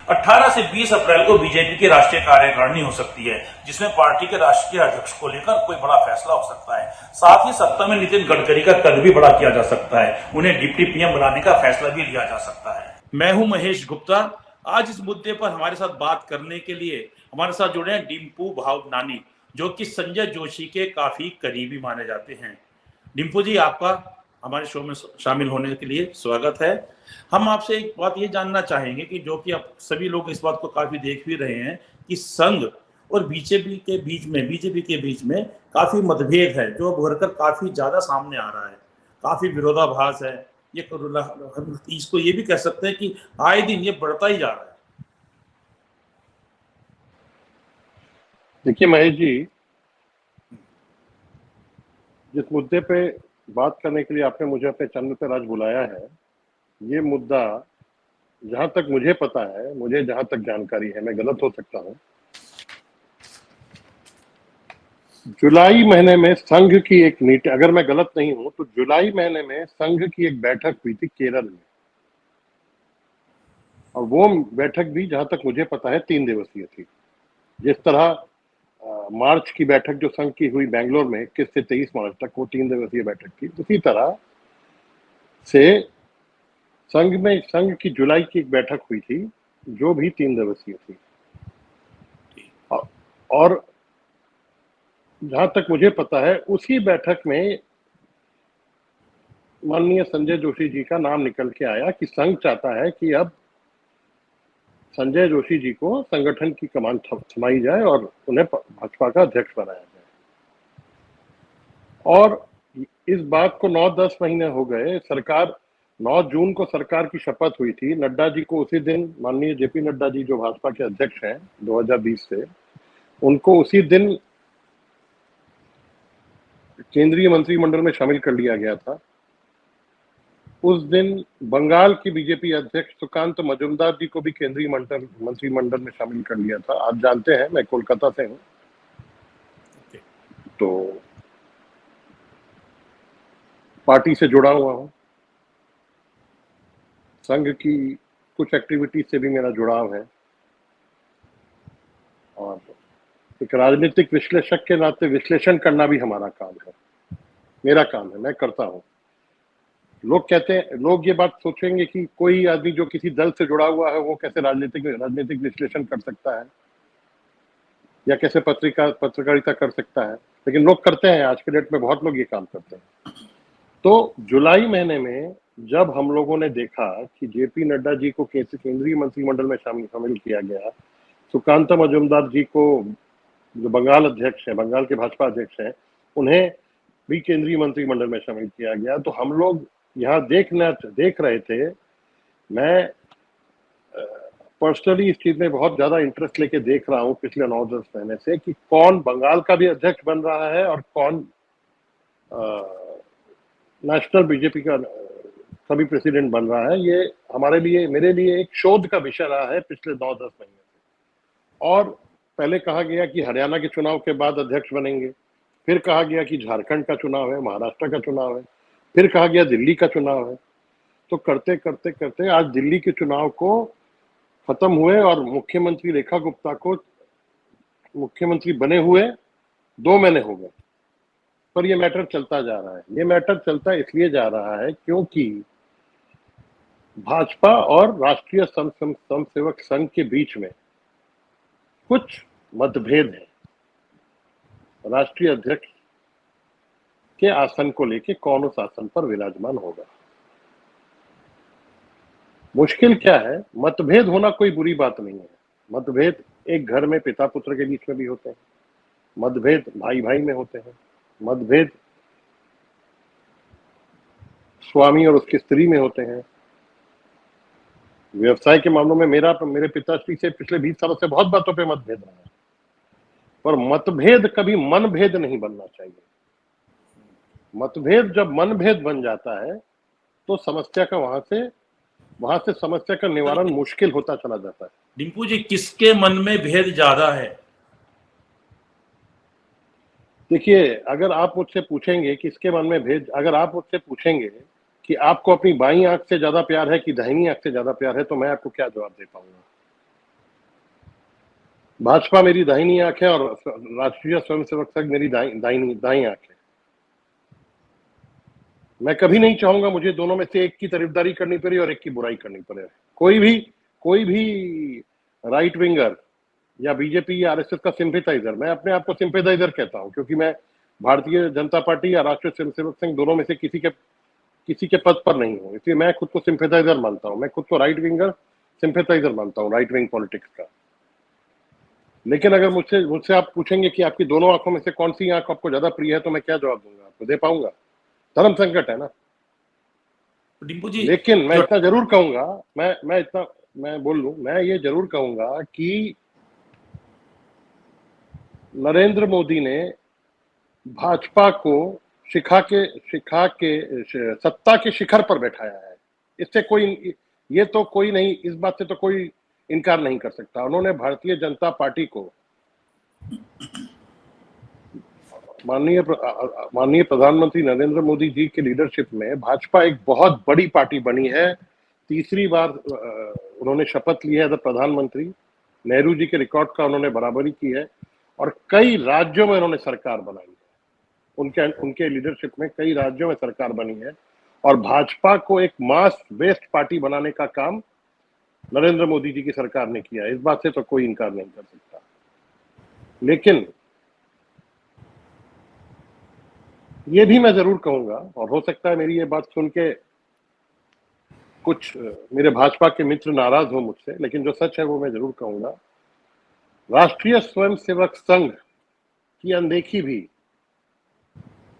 18 से 20 अप्रैल को बीजेपी की राष्ट्रीय कार्यकारिणी हो सकती है, जिसमें पार्टी के राष्ट्रीय अध्यक्ष को लेकर कोई बड़ा फैसला हो सकता है। साथ ही सत्ता में नितिन गडकरी का कद भी बड़ा किया जा सकता है, उन्हें डिप्टी पीएम बनाने का फैसला भी लिया जा सकता है। मैं हूं महेश गुप्ता। आज इस मुद्दे पर हमारे साथ बात करने के लिए हमारे साथ जुड़े हैं डिम्पू भावनानी, जो कि संजय जोशी के काफी करीबी माने जाते हैं। डिम्पू जी, आपका हमारे शो में शामिल होने के लिए स्वागत है। हम आपसे एक बात ये जानना चाहेंगे कि जो कि आप सभी लोग इस बात को काफी देख भी रहे हैं कि संघ और बीजेपी के बीच में काफी मतभेद है, जो उभरकर काफी ज्यादा सामने आ रहा है। काफी विरोधाभास है। ये हम इसको ये भी कह सकते हैं कि आए दिन ये बढ़ता ही जा रहा है। देखिए महेश जी, जिस मुद्दे पे बात करने के लिए आपने मुझे अपने चैनल पर आज बुलाया है, ये मुद्दा जहां तक मुझे पता है, मुझे जहां तक जानकारी है, मैं गलत हो सकता हूं, जुलाई महीने में संघ की एक मीटिंग, अगर मैं गलत नहीं हूं तो जुलाई महीने में संघ की एक बैठक हुई थी केरल में, और वो बैठक भी जहां तक मुझे पता है 3 दिवसीय थी। जिस तरह मार्च की बैठक जो संघ की हुई बेंगलोर में 21 से 23 मार्च तक, वो 3 दिवसीय बैठक थी, उसी तरह से संघ की जुलाई की एक बैठक हुई थी जो भी 3 दिवसीय थी। और जहां तक मुझे पता है उसी बैठक में माननीय संजय जोशी जी का नाम निकल के आया कि संघ चाहता है कि अब संजय जोशी जी को संगठन की कमान थमाई जाए और उन्हें भाजपा का अध्यक्ष बनाया जाए। और इस बात को 9-10 महीने हो गए। सरकार 9 जून को सरकार की शपथ हुई थी। नड्डा जी को उसी दिन, माननीय जेपी नड्डा जी जो भाजपा के अध्यक्ष हैं 2020 से, उनको उसी दिन केंद्रीय मंत्रिमंडल में शामिल कर लिया गया था। उस दिन बंगाल की बीजेपी अध्यक्ष सुकांत मजुमदार जी को भी केंद्रीय मंत्रिमंडल में शामिल कर लिया था। आप जानते हैं मैं कोलकाता से हूं, तो पार्टी से जुड़ा हुआ हूं, संघ की कुछ एक्टिविटीज से भी मेरा जुड़ाव है, और एक राजनीतिक विश्लेषक के नाते विश्लेषण करना भी हमारा काम है, मेरा काम है, मैं करता हूं। लोग कहते हैं, लोग ये बात सोचेंगे कि कोई आदमी जो किसी दल से जुड़ा हुआ है वो कैसे राजनीतिक विश्लेषण कर सकता है या कैसे पत्रकारिता कर सकता है, लेकिन लोग करते हैं। आज के डेट में बहुत लोग ये काम करते हैं। तो जुलाई महीने में जब हम लोगों ने देखा कि जेपी नड्डा जी को केंद्रीय मंत्रिमंडल में शामिल किया गया, सुकांत मजुमदार जी को, जो बंगाल अध्यक्ष है, बंगाल के भाजपा अध्यक्ष हैं, उन्हें भी केंद्रीय मंत्रिमंडल में शामिल किया गया, तो हम लोग यहाँ देख रहे थे। मैं पर्सनली इस चीज में बहुत ज्यादा इंटरेस्ट लेके देख रहा हूँ पिछले 9-10 महीने से कि कौन बंगाल का भी अध्यक्ष बन रहा है और कौन नेशनल बीजेपी का कभी प्रेसिडेंट बन रहा है। ये मेरे लिए एक शोध का विषय रहा है पिछले 9-10 महीने से। और पहले कहा गया कि हरियाणा के चुनाव के बाद अध्यक्ष बनेंगे, फिर कहा गया कि झारखंड का चुनाव है, महाराष्ट्र का चुनाव है, फिर कहा गया दिल्ली का चुनाव है। तो करते करते करते आज दिल्ली के चुनाव को खत्म हुए और मुख्यमंत्री रेखा गुप्ता को मुख्यमंत्री बने हुए 2 महीने हो गए, पर यह मैटर चलता जा रहा है। ये मैटर चलता इसलिए जा रहा है क्योंकि भाजपा और राष्ट्रीय स्वयंसेवक संघ के बीच में कुछ मतभेद है। राष्ट्रीय अध्यक्ष के आसन को लेके कौन उस आसन पर विराजमान होगा। मुश्किल क्या है, मतभेद होना कोई बुरी बात नहीं है। मतभेद एक घर में पिता पुत्र के बीच में भी होते हैं, मतभेद भाई भाई में होते हैं, मतभेद स्वामी और उसकी स्त्री में होते हैं। व्यवसाय के मामलों में मेरे पिताश्री से पिछले 20 सालों से बहुत बातों पे मतभेद रहा है, पर मतभेद कभी मनभेद नहीं बनना चाहिए। मतभेद जब मनभेद बन जाता है तो समस्या का वहां से समस्या का निवारण मुश्किल होता चला जाता है। डिम्पू जी, किसके मन में भेद ज्यादा है? देखिए, अगर आप मुझसे पूछेंगे किसके मन में भेद, अगर आप मुझसे पूछेंगे कि आपको अपनी बाईं आंख से ज्यादा प्यार है कि दाहिनी आंख से ज्यादा प्यार है, तो मैं आपको क्या जवाब दे पाऊंगा? भाजपा मेरी दाहिनी आंख है और राष्ट्रीय स्वयंसेवक संघ मेरी दाई आंख है। मैं कभी नहीं चाहूंगा मुझे दोनों में से एक की तरफदारी करनी पड़े और एक की बुराई करनी पड़े। कोई भी राइट विंगर या बीजेपी या आरएसएस का सिंपैथाइजर, मैं अपने आप को सिंपैथाइजर कहता हूं क्योंकि मैं भारतीय जनता पार्टी या राष्ट्रीय स्वयंसेवक संघ दोनों में से किसी के पद पर नहीं हूं, इसलिए मैं खुद को सिंपैथाइजर मानता हूं। मैं खुद को राइट विंगर सिंपैथाइजर मानता हूं, राइट विंग पॉलिटिक्स का। लेकिन अगर मुझसे मुझसे आप पूछेंगे कि आपकी दोनों आंखों में से कौन सी आंख आपको ज्यादा प्रिय है, तो मैं क्या जवाब दूंगा? आपको दे पाऊंगा? धर्म संकट है ना। डिम्पू जी, लेकिन मैं जो इतना जरूर कहूंगा, मैं बोल लूं, मैं ये जरूर कहूंगा कि नरेंद्र मोदी ने भाजपा को शिखा के सत्ता के शिखर पर बैठाया है। इससे कोई, ये तो कोई नहीं, इस बात से तो कोई इनकार नहीं कर सकता। उन्होंने भारतीय जनता पार्टी को माननीय प्रधानमंत्री नरेंद्र मोदी जी के लीडरशिप में भाजपा एक बहुत बड़ी पार्टी बनी है। तीसरी बार उन्होंने शपथ ली है एज प्रधानमंत्री। नेहरू जी के रिकॉर्ड का उन्होंने बराबरी की है और कई राज्यों में उन्होंने सरकार बनाई है। उनके लीडरशिप में कई राज्यों में सरकार बनी है और भाजपा को एक मास बेस्ड पार्टी बनाने का काम नरेंद्र मोदी जी की सरकार ने किया। इस बात से तो कोई इनकार नहीं कर सकता। लेकिन ये भी मैं जरूर कहूंगा, और हो सकता है मेरी ये बात सुन के कुछ मेरे भाजपा के मित्र नाराज हो मुझसे, लेकिन जो सच है वो मैं जरूर कहूंगा। राष्ट्रीय स्वयंसेवक संघ की अनदेखी भी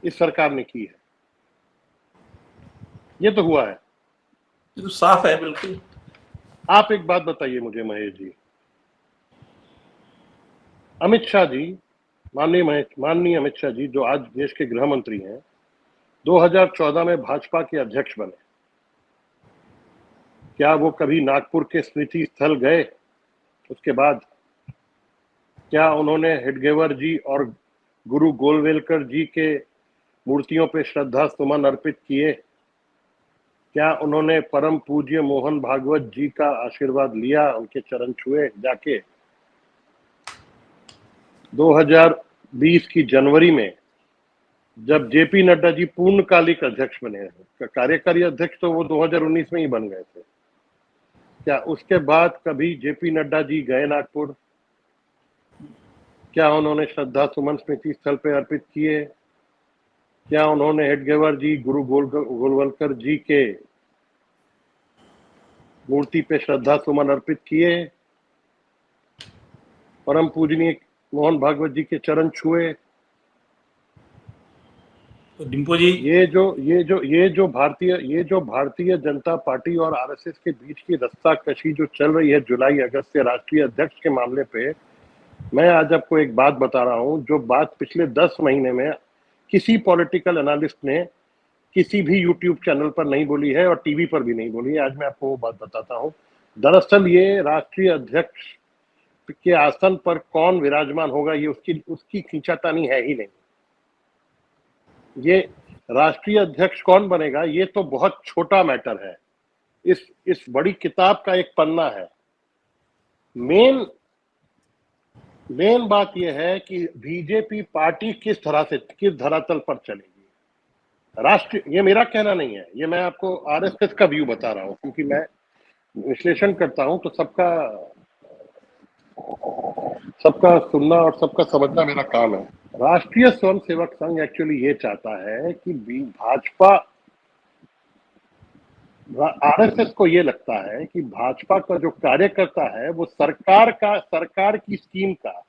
इस सरकार ने की है। ये तो हुआ है। ये तो साफ है बिल्कुल। आप एक बात बताइए मुझे महेश जी, अमित शाह जी, माननीय अमित शाह जी, जो आज देश के गृह मंत्री हैं, 2014 में भाजपा के अध्यक्ष बने। क्या वो कभी नागपुर के स्मृति स्थल गए? उसके बाद क्या उन्होंने हेडगेवर जी और गुरु गोलवेलकर जी के मूर्तियों पे श्रद्धा सुमन अर्पित किए? क्या उन्होंने परम पूज्य मोहन भागवत जी का आशीर्वाद लिया, उनके चरण छुए जाके? 2020 की जनवरी में जब जेपी नड्डा जी पूर्णकालिक अध्यक्ष बने हैं, कार्यकारी अध्यक्ष तो वो 2019 में ही बन गए थे, क्या उसके बाद कभी जेपी नड्डा जी गए नागपुर? क्या उन्होंने श्रद्धा सुमन स्मृति स्थल पे अर्पित किए? क्या उन्होंने हेडगेवर जी, गुरु गोलवलकर जी के मूर्ति पे श्रद्धा सुमन अर्पित किए? परम पूजनीय मोहन भागवत जी के चरण छुए? तो डिम्पू जी, ये जो भारतीय जनता पार्टी और आरएसएस के बीच की रस्साकशी जो चल रही है जुलाई अगस्त से राष्ट्रीय अध्यक्ष के मामले पे, मैं आज आपको एक बात बता रहा हूं जो बात पिछले 10 महीने में किसी पॉलिटिकल एनालिस्ट ने किसी भी यूट्यूब चैनल पर नहीं बोली है और टीवी पर भी नहीं बोली है। आज मैं आपको वो बात बताता हूं। दरअसल ये राष्ट्रीय अध्यक्ष के आसन पर कौन विराजमान होगा, ये उसकी खींचातानी है ही नहीं। ये राष्ट्रीय अध्यक्ष कौन बनेगा, ये तो बहुत छोटा मैटर है। इस बड़ी किताब का एक पन्ना है। मेन बात यह है कि बीजेपी पार्टी किस धरातल पर चलेगी। ये मेरा कहना नहीं है, ये मैं आपको आरएसएस का व्यू बता रहा हूं, क्योंकि मैं विश्लेषण करता हूं तो सबका सुनना और सबका समझना मेरा काम है। राष्ट्रीय स्वयंसेवक संघ एक्चुअली ये चाहता है कि भाजपा, आरएसएस को ये लगता है कि भाजपा का जो कार्यकर्ता है वो सरकार की स्कीम का,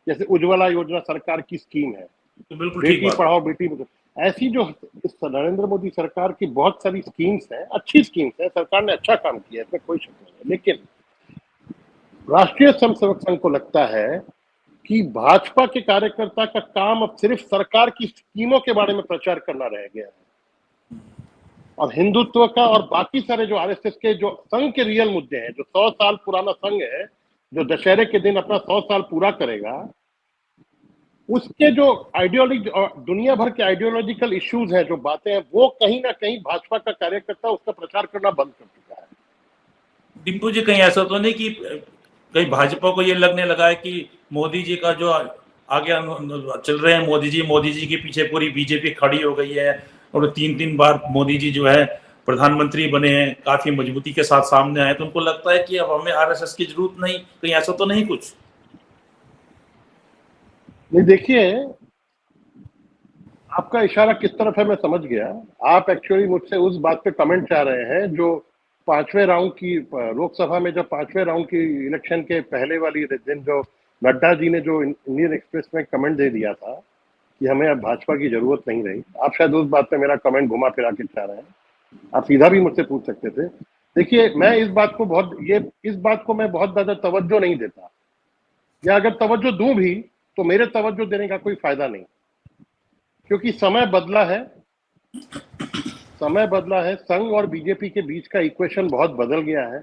जैसे उज्ज्वला योजना सरकार की स्कीम है, तो बिल्कुल ठीक बेटी बात। पढ़ाओ बेटी बचाओ, ऐसी जो इस नरेंद्र मोदी सरकार की बहुत सारी स्कीम्स हैं, अच्छी स्कीम्स है, सरकार ने अच्छा काम किया है, इसमें कोई शक नहीं है। लेकिन राष्ट्रीय स्वयंसेवक संघ को लगता है कि भाजपा के कार्यकर्ता का काम अब सिर्फ सरकार की स्कीमों के बारे में प्रचार करना रह गया है और हिंदुत्व का और बाकी सारे जो आरएसएस के जो संघ के रियल मुद्दे हैं, जो 100 साल पुराना संघ है, जो दशहरे के दिन अपना 100 साल पूरा करेगा, उसके जो आइडियोलॉजी और दुनिया भर के आइडियोलॉजिकल इश्यूज हैं, जो बातें हैं, वो कहीं ना कहीं भाजपा का कार्यकर्ता उसका प्रचार करना बंद कर चुका है। डिम्पू जी, कहीं ऐसा तो नहीं कि कहीं भाजपा को ये लगने लगा है कि मोदी जी का जो आगे चल रहे हैं, मोदी जी के पीछे पूरी बीजेपी खड़ी हो गई है और 3 बार मोदी जी जो है प्रधानमंत्री बने हैं, काफी मजबूती के साथ सामने आए, तो उनको लगता है कि अब हमें आरएसएस की जरूरत नहीं, कहीं ऐसा तो नहीं कुछ? नहीं, देखिए, आपका इशारा किस तरफ है मैं समझ गया। आप एक्चुअली मुझसे उस बात पे कमेंट चाह रहे हैं जो पांचवें राउंड की लोकसभा में, जो पांचवें राउंड की इलेक्शन के पहले वाली दिन जो नड्डा जी ने जो इंडियन एक्सप्रेस में कमेंट दे दिया था कि हमें अब भाजपा की जरूरत नहीं रही। आप शायद उस बात पे मेरा कमेंट घुमा फिरा के चाह रहे हैं। आप सीधा भी मुझसे पूछ सकते थे। देखिए, मैं इस बात को मैं बहुत ज्यादा तवज्जो नहीं देता, या अगर तवज्जो दूं भी तो मेरे तवज्जो देने का कोई फायदा नहीं, क्योंकि समय बदला है। संघ और बीजेपी के बीच का इक्वेशन बहुत बदल गया है,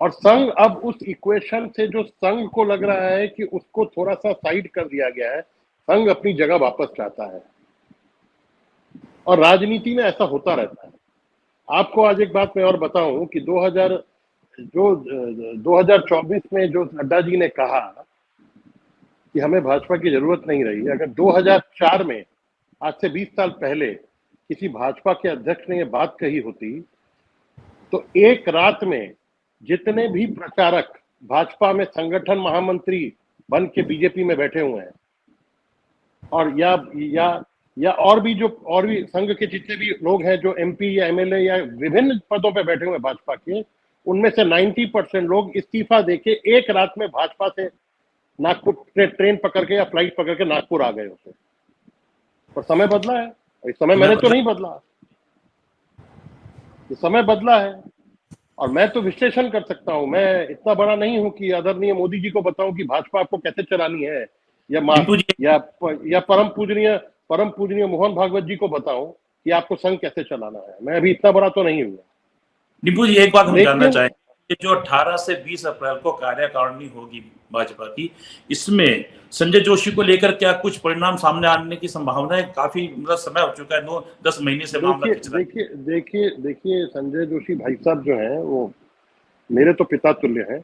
और संघ अब उस इक्वेशन से, जो संघ को लग रहा है कि उसको थोड़ा सा साइड कर दिया गया है, संघ अपनी जगह वापस चाहता है। और राजनीति में ऐसा होता रहता है। आपको आज एक बात मैं और बताऊं कि 2024 में जो नड्डा जी ने कहा कि हमें भाजपा की जरूरत नहीं रही, अगर 2004 में, आज से 20 साल पहले, किसी भाजपा के अध्यक्ष ने यह बात कही होती तो एक रात में जितने भी प्रचारक भाजपा में संगठन महामंत्री बन के बीजेपी में बैठे हुए हैं, और या और भी संघ के जितने भी लोग हैं जो एमपी या एमएलए या विभिन्न पदों पे बैठे हुए हैं भाजपा के, उनमें से 90% लोग इस्तीफा देके एक रात में भाजपा से नागपुर ट्रेन पकड़ के या फ्लाइट पकड़ के नागपुर आ गए होते। पर समय बदला है। इस समय मैंने तो नहीं बदला, ये समय बदला है। और मैं तो विश्लेषण कर सकता हूं, मैं इतना बड़ा नहीं हूं कि आदरणीय मोदी जी को बताऊं कि भाजपा आपको कैसे चलानी है, टिंकू जी, या परम पूजनीय मोहन भागवत जी को बताऊं कि आपको संघ कैसे चलाना है। मैं अभी इतना बड़ा तो नहीं हुआ। डिम्पू जी, एक बात हम जानना लेकिन चाहेंगे कि जो 18 से 20 अप्रैल को कार्यकारिणी होगी भाजपा की, इसमें संजय जोशी को लेकर क्या कुछ परिणाम सामने आने की संभावना है? काफी मतलब समय हो चुका है, 9-10 महीने से मामला खिंच रहा है। देखिए, संजय जोशी भाई साहब जो हैं वो मेरे तो पिता तुल्य हैं।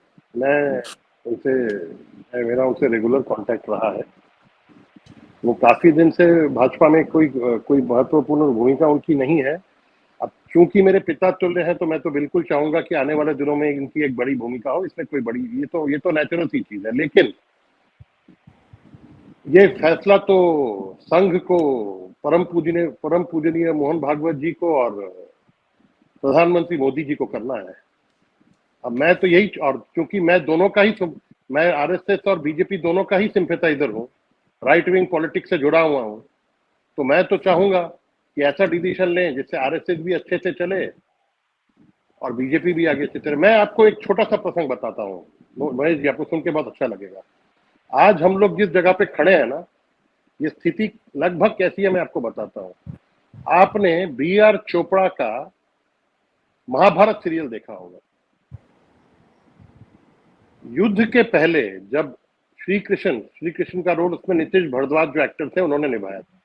मेरा उनसे रेगुलर कांटेक्ट रहा है। वो काफी दिन से भाजपा में कोई महत्वपूर्ण भूमिका उनकी नहीं है। अब चूंकि मेरे पिता तुल्य हैं तो मैं तो बिल्कुल चाहूंगा कि आने वाले दिनों में इनकी एक बड़ी भूमिका हो। इसमें कोई बड़ी, ये तो नेचुरल सी चीज है। लेकिन ये फैसला तो संघ को, परम पूजनीय मोहन भागवत जी को और प्रधानमंत्री मोदी जी को करना है। अब मैं तो यही, और क्योंकि मैं आरएसएस और बीजेपी दोनों का ही सिंपैथाइजर हूँ, राइट विंग पॉलिटिक्स से जुड़ा हुआ हूँ, तो मैं तो चाहूंगा कि ऐसा डिसीजन लें जिससे आरएसएस भी अच्छे से चले और बीजेपी भी आगे से चले। मैं आपको एक छोटा सा प्रसंग बताता हूँ महेश जी, आपको सुन के बहुत अच्छा लगेगा। आज हम लोग जिस जगह पे खड़े हैं ना, ये स्थिति लगभग कैसी है मैं आपको बताता हूँ। आपने बी.आर. चोपड़ा का महाभारत सीरियल देखा होगा। युद्ध के पहले जब श्री कृष्ण का रोल उसमें नीतीश भारद्वाज जो एक्टर थे उन्होंने निभाया था।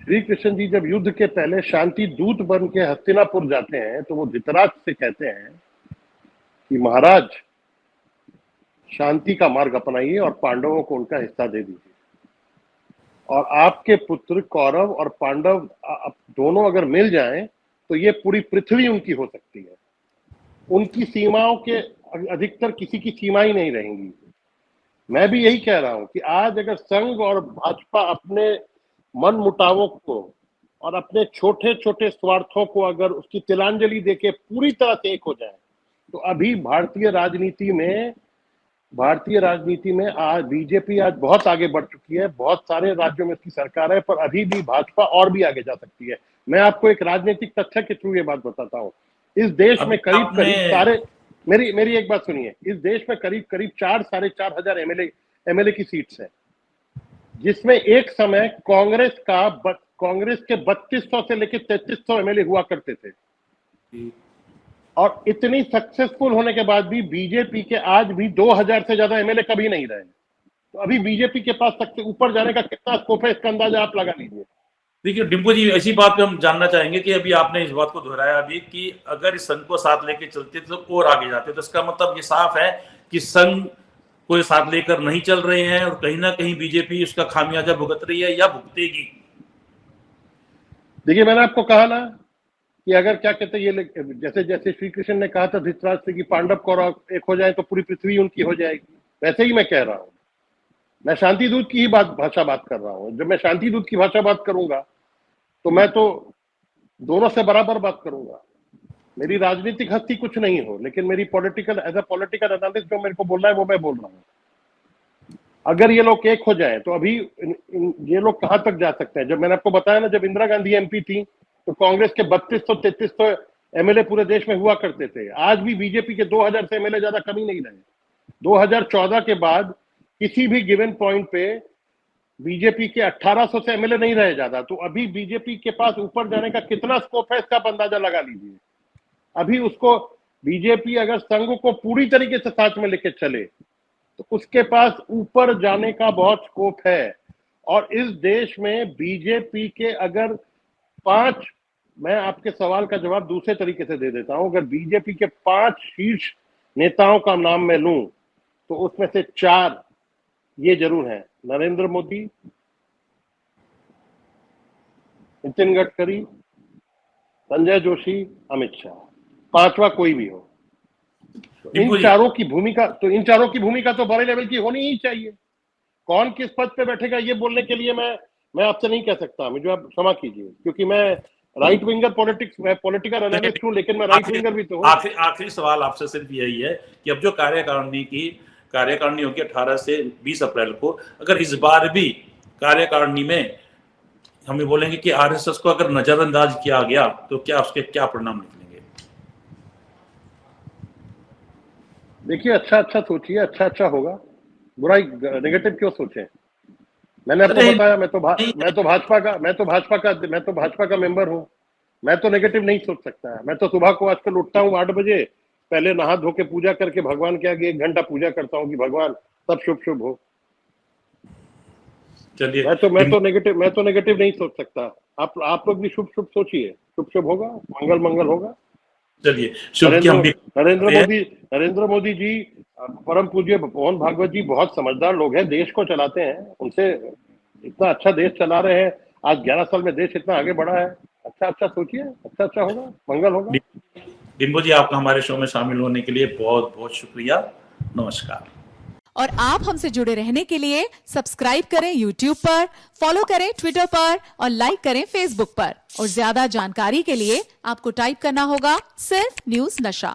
श्री कृष्ण जी जब युद्ध के पहले शांति दूत बन के हस्तिनापुर जाते हैं तो वो धृतराष्ट्र से कहते हैं कि महाराज, शांति का मार्ग अपनाइए और पांडवों को उनका हिस्सा दे दीजिए, और आपके पुत्र कौरव और पांडव दोनों अगर मिल जाएं तो ये पूरी पृथ्वी उनकी हो सकती है। उनकी सीमाओं के अधिकतर किसी की सीमा ही नहीं रहेंगी। मैं भी यही कह रहा हूं कि आज अगर संघ और भाजपा अपने मन मुटावों को और अपने छोटे छोटे स्वार्थों को अगर उसकी तिलांजलि देके पूरी तरह से एक हो जाए तो अभी भारतीय राजनीति में आज बीजेपी आज बहुत आगे बढ़ चुकी है। बहुत सारे राज्यों में इसकी सरकार है, पर अभी भी भाजपा और भी आगे जा सकती है। मैं आपको एक राजनीतिक तथ्य के थ्रू ये बात बताता हूँ। इस देश में करीब सारे, मेरी एक बात सुनिए, इस देश में करीब 4-4.5 हजार एमएलए की सीट्स है, जिसमें एक समय कांग्रेस के 3200 से लेकर 3300 एमएलए हुआ करते थे, और इतनी सक्सेसफुल होने के बाद भी बीजेपी के आज भी 2000 से ज्यादा एमएलए कभी नहीं रहे। तो अभी बीजेपी के पास सबसे ऊपर जाने का कितना स्कोप है, इसका अंदाजा आप लगा लीजिए। देखिए डिम्पू जी, इसी बात पे हम जानना चाहेंगे कि अभी आपने इस बात को दोहराया अभी कि अगर इस संघ को साथ लेके चलते तो और आगे जाते, तो इसका मतलब ये साफ है कि संघ को साथ लेकर नहीं चल रहे हैं और कहीं ना कहीं बीजेपी उसका खामियाजा भुगत रही है या भुगतेगी? देखिए, मैंने आपको कहा ना कि अगर क्या कहते हैं ये, जैसे जैसे श्री कृष्ण ने कहा था धृतराष्ट्र से कि पांडव कौरव एक हो जाए तो पूरी पृथ्वी उनकी हो जाएगी, वैसे ही मैं कह रहा हूं। मैं शांति दूत की ही भाषा बात कर रहा हूं। जब मैं शांति दूत की भाषा बात करूंगा तो मैं तो दोनों से बराबर बात करूंगा। मेरी राजनीतिक हस्ती कुछ नहीं हो, लेकिन मेरी political as a political analyst जो मेरे को बोलना है वो मैं बोल रहा हूं। अगर ये लोग एक हो जाए तो अभी ये लोग कहां तक जा सकते हैं? जब मैंने आपको बताया ना, जब इंदिरा गांधी एमपी थी तो कांग्रेस के 3200-3300 एमएलए पूरे देश में हुआ करते थे। आज भी बीजेपी के 2000 से एमएलए ज्यादा कमी नहीं रहे। 2014 के बाद किसी भी गिवन पॉइंट पे बीजेपी के 1800 से एमएलए नहीं रहे ज्यादा। तो अभी बीजेपी के पास ऊपर जाने का कितना स्कोप है, इसका अंदाजा लगा लीजिए। अभी उसको बीजेपी अगर संघ को पूरी तरीके से साथ में लेके चले तो उसके पास ऊपर जाने का बहुत स्कोप है। और इस देश में बीजेपी के अगर 5, मैं आपके सवाल का जवाब दूसरे तरीके से दे देता हूं, अगर बीजेपी के 5 शीर्ष नेताओं का नाम मैं लूं तो उसमें से 4 ये जरूर हैं: नरेंद्र मोदी, नितिन गडकरी, संजय जोशी, अमित शाह। 5वां कोई भी हो। इन चारों की भूमिका तो बड़े लेवल की होनी ही चाहिए। कौन किस पद पे बैठेगा ये बोलने के लिए मैं आपसे नहीं कह सकता, मुझे आप क्षमा कीजिए, क्योंकि मैं राइट विंगर पॉलिटिकल एनालिस्ट हूं, लेकिन मैं राइट विंगर भी तो हूं। आखिरी सवाल आपसे सिर्फ यही है कि अब जो कार्यकारिणी होगी 18 से 20 अप्रैल को, अगर इस बार भी कार्यकारिणी में हम ये बोलेंगे कि आरएसएस को अगर नजरअंदाज किया गया तो क्या उसके क्या परिणाम निकलेंगे? देखिए, अच्छा सोचिए, अच्छा होगा। बुराई नेगेटिव क्यों सोचे? मैंने आपको बताया, मैं तो भाजपा का मेंबर हूं। मैं तो नेगेटिव नहीं सोच सकता। मैं तो सुबह को आजकल उठता हूं 8 बजे, पहले नहा धो के पूजा करके भगवान के आगे 1 घंटा पूजा करता हूं कि भगवान सब शुभ हो। चलिए, मैं तो नेगेटिव नहीं सोच सकता। आप लोग भी शुभ सोचिए, शुभ होगा, मंगल होगा। चलिए, नरेंद्र मोदी जी, परम पूज्य मोहन भागवत जी बहुत समझदार लोग हैं, देश को चलाते हैं। उनसे इतना अच्छा देश चला रहे हैं। आज 11 साल में देश इतना आगे बढ़ा है। अच्छा सोचिए, अच्छा होगा, मंगल होगा। डिंबो जी, आपका हमारे शो में शामिल होने के लिए बहुत बहुत शुक्रिया। नमस्कार। और आप हमसे जुड़े रहने के लिए सब्सक्राइब करें YouTube पर, फॉलो करें Twitter पर और लाइक करें Facebook पर। और ज्यादा जानकारी के लिए आपको टाइप करना होगा सिर्फ न्यूज नशा।